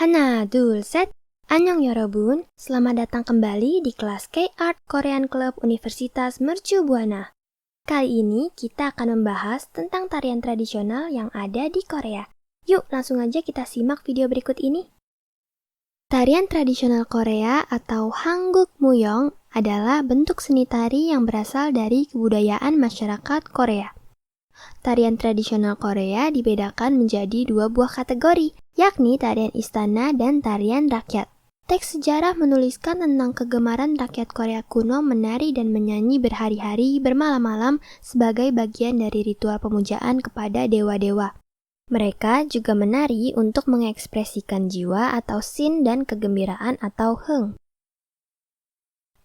Hana, 둘, 셋! Annyeong 여러분, selamat datang kembali di kelas K-Art Korean Club Universitas Mercu Buana. Kali ini kita akan membahas tentang tarian tradisional yang ada di Korea. Yuk langsung aja kita simak video berikut ini. Tarian tradisional Korea atau Hanguk Muyong adalah bentuk seni tari yang berasal dari kebudayaan masyarakat Korea. Tarian tradisional Korea dibedakan menjadi dua buah kategori, yakni tarian istana dan tarian rakyat. Teks sejarah menuliskan tentang kegemaran rakyat Korea kuno menari dan menyanyi berhari-hari bermalam-malam sebagai bagian dari ritual pemujaan kepada dewa-dewa. Mereka juga menari untuk mengekspresikan jiwa atau sin dan kegembiraan atau heung.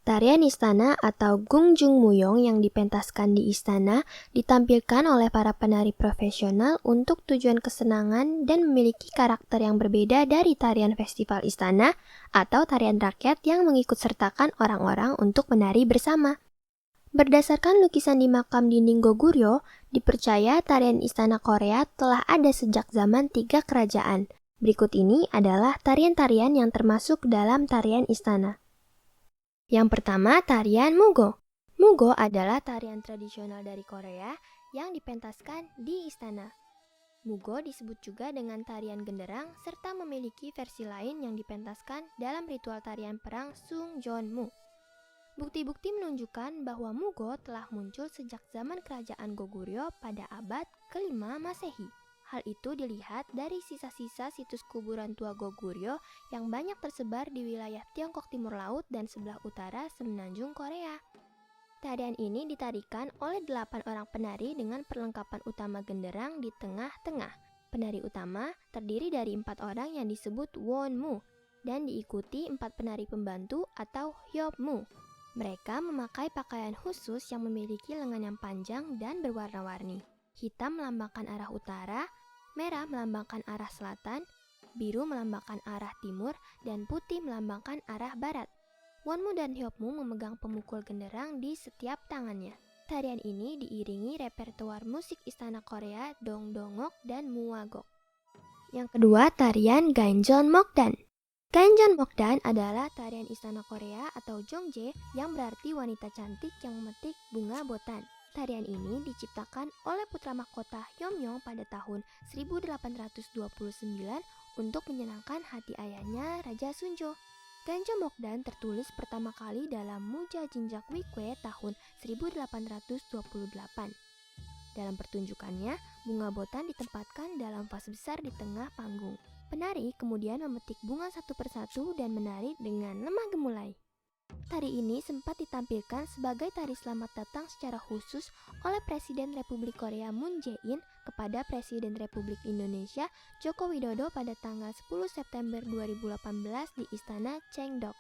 Tarian istana atau Gungjung Muyong yang dipentaskan di istana ditampilkan oleh para penari profesional untuk tujuan kesenangan dan memiliki karakter yang berbeda dari tarian festival istana atau tarian rakyat yang mengikut sertakan orang-orang untuk menari bersama. Berdasarkan lukisan di makam dinding Goguryeo, dipercaya tarian istana Korea telah ada sejak zaman 3 kerajaan. Berikut ini adalah tarian-tarian yang termasuk dalam tarian istana. Yang pertama, tarian Mugo. Mugo adalah tarian tradisional dari Korea yang dipentaskan di istana. Mugo disebut juga dengan tarian genderang serta memiliki versi lain yang dipentaskan dalam ritual tarian perang Sungjonmu. Bukti-bukti menunjukkan bahwa Mugo telah muncul sejak zaman kerajaan Goguryeo pada abad ke-5 Masehi. Hal itu dilihat dari sisa-sisa situs kuburan tua Goguryeo yang banyak tersebar di wilayah Tiongkok Timur Laut dan sebelah utara semenanjung Korea. Tarian ini ditarikan oleh 8 orang penari dengan perlengkapan utama genderang di tengah-tengah. Penari utama terdiri dari 4 orang yang disebut wonmu dan diikuti 4 penari pembantu atau hyopmu. Mereka memakai pakaian khusus yang memiliki lengan yang panjang dan berwarna-warni. Hitam melambangkan arah utara, merah melambangkan arah selatan, biru melambangkan arah timur, dan putih melambangkan arah barat. Wonmu dan hyopmu memegang pemukul genderang di setiap tangannya. Tarian ini diiringi repertoar musik istana Korea Dongdongok dan Muagok. Yang kedua, tarian Ganjeon Mokdan. Ganjeon Mokdan adalah tarian istana Korea atau Jongjae yang berarti wanita cantik yang memetik bunga botan. Tarian ini diciptakan oleh putra mahkota Hyeomyong pada tahun 1829 untuk menyenangkan hati ayahnya Raja Sunjo. Ganjeon Mokdan tertulis pertama kali dalam Muja Jinjak Wikwe tahun 1828. Dalam pertunjukannya, bunga botan ditempatkan dalam vas besar di tengah panggung. Penari kemudian memetik bunga satu persatu dan menari dengan lemah gemulai. Tari ini sempat ditampilkan sebagai tari selamat datang secara khusus oleh Presiden Republik Korea Moon Jae-in kepada Presiden Republik Indonesia Joko Widodo pada tanggal 10 September 2018 di Istana Cheongdok.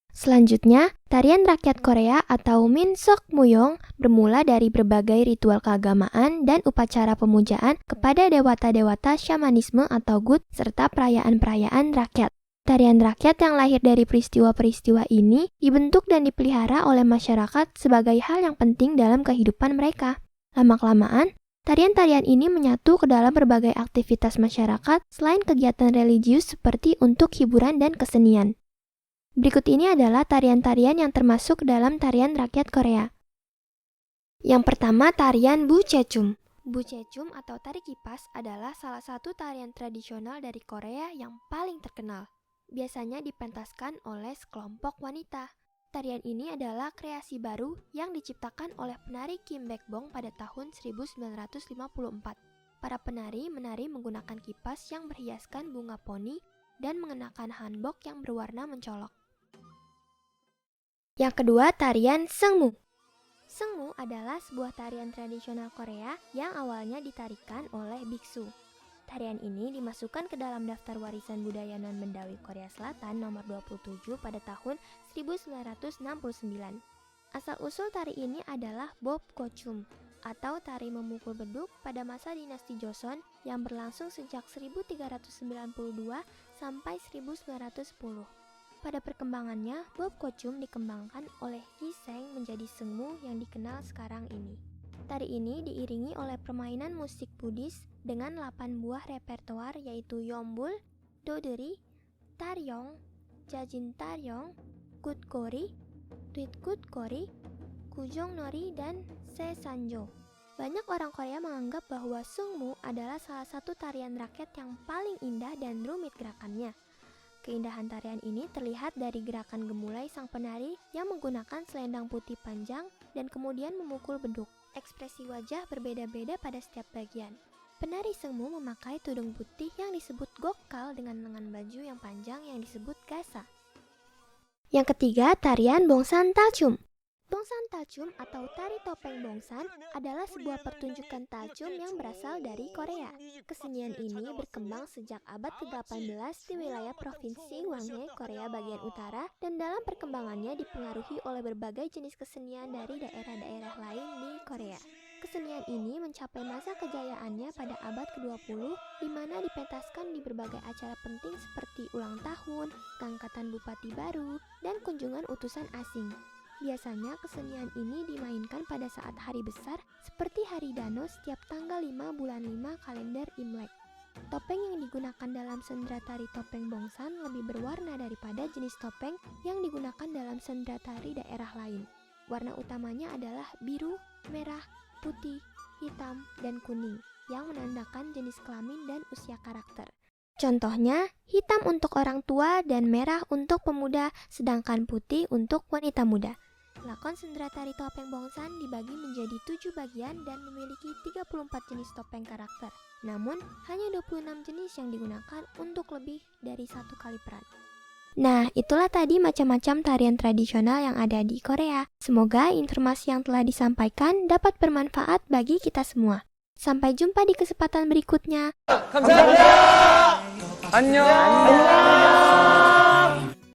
Selanjutnya, tarian rakyat Korea atau Minsok Muyong bermula dari berbagai ritual keagamaan dan upacara pemujaan kepada dewata-dewata syamanisme atau gut serta perayaan-perayaan rakyat. Tarian rakyat yang lahir dari peristiwa-peristiwa ini dibentuk dan dipelihara oleh masyarakat sebagai hal yang penting dalam kehidupan mereka. Lama-kelamaan, tarian-tarian ini menyatu ke dalam berbagai aktivitas masyarakat selain kegiatan religius seperti untuk hiburan dan kesenian. Berikut ini adalah tarian-tarian yang termasuk dalam tarian rakyat Korea. Yang pertama, tarian Buchechum. Buchechum atau tari kipas adalah salah satu tarian tradisional dari Korea yang paling terkenal. Biasanya dipentaskan oleh sekelompok wanita. Tarian ini adalah kreasi baru yang diciptakan oleh penari Kim Baekbong pada tahun 1954. Para penari menari menggunakan kipas yang berhiaskan bunga poni dan mengenakan hanbok yang berwarna mencolok. Yang kedua, tarian Seungmu. Seungmu adalah sebuah tarian tradisional Korea yang awalnya ditarikan oleh biksu. Tarian ini dimasukkan ke dalam daftar warisan budaya non-Bendawi Korea Selatan nomor 27 pada tahun 1969. Asal-usul tari ini adalah Bopgochum atau tari memukul beduk pada masa dinasti Joseon yang berlangsung sejak 1392 sampai 1910. Pada perkembangannya, Bopgochum dikembangkan oleh Giseng menjadi Seungmu yang dikenal sekarang ini. Tari ini diiringi oleh permainan musik Buddhis dengan 8 buah repertoar yaitu Yombul, Doderi, Taryong, Jajin Taryong, Gutkori, Twitgutkori, Kujongnori, dan Sesanjo. Banyak orang Korea menganggap bahwa Sungmu adalah salah satu tarian rakyat yang paling indah dan rumit gerakannya. Keindahan tarian ini terlihat dari gerakan gemulai sang penari yang menggunakan selendang putih panjang dan kemudian memukul beduk. Ekspresi wajah berbeda-beda pada setiap bagian. Penari Sungmu memakai tudung putih yang disebut gokal dengan lengan baju yang panjang yang disebut gasa. Yang ketiga, tarian Bongsan Talchum. Bongsan Talchum atau tari topeng Bongsan adalah sebuah pertunjukan talchum yang berasal dari Korea. Kesenian ini berkembang sejak abad ke-18 di wilayah Provinsi Hwanghae, Korea bagian utara, dan dalam perkembangannya dipengaruhi oleh berbagai jenis kesenian dari daerah-daerah lain di Korea. Kesenian ini mencapai masa kejayaannya pada abad ke-20, di mana dipentaskan di berbagai acara penting seperti ulang tahun, pengangkatan bupati baru, dan kunjungan utusan asing. Biasanya kesenian ini dimainkan pada saat hari besar seperti Hari Dano setiap tanggal 5 bulan 5 kalender Imlek. Topeng yang digunakan dalam sendera tari topeng Bongsan lebih berwarna daripada jenis topeng yang digunakan dalam sendera tari daerah lain. Warna utamanya adalah biru, merah, putih, hitam, dan kuning yang menandakan jenis kelamin dan usia karakter. Contohnya, hitam untuk orang tua dan merah untuk pemuda, sedangkan putih untuk wanita muda. Lakon sendera tari topeng Bongsan dibagi menjadi 7 bagian dan memiliki 34 jenis topeng karakter. Namun, hanya 26 jenis yang digunakan untuk lebih dari satu kali peran. Nah, itulah tadi macam-macam tarian tradisional yang ada di Korea. Semoga informasi yang telah disampaikan dapat bermanfaat bagi kita semua. Sampai jumpa di kesempatan berikutnya. 감사합니다. 안녕.